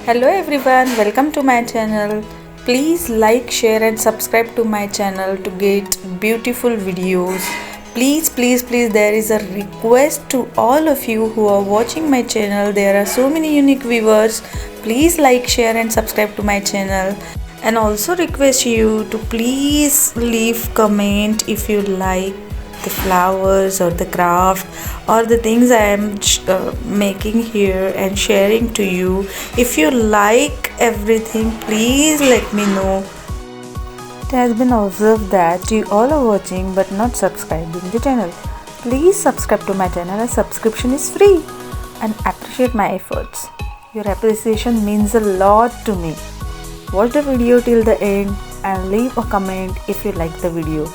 Hello everyone, welcome to my channel. Please like, share and subscribe to my channel to get beautiful videos. Please, there is a request to all of you who are watching my channel. There are so many unique viewers. Please like, share and subscribe to my channel. And also request you to please leave comment if you like the flowers or the craft or the things I am making here and sharing to you. If you like everything, please let me know. It has been observed that you all are watching but not subscribing the channel. Please subscribe to my channel as subscription is free and appreciate my efforts. Your appreciation means a lot to me. Watch the video till the end and leave a comment if you like the video.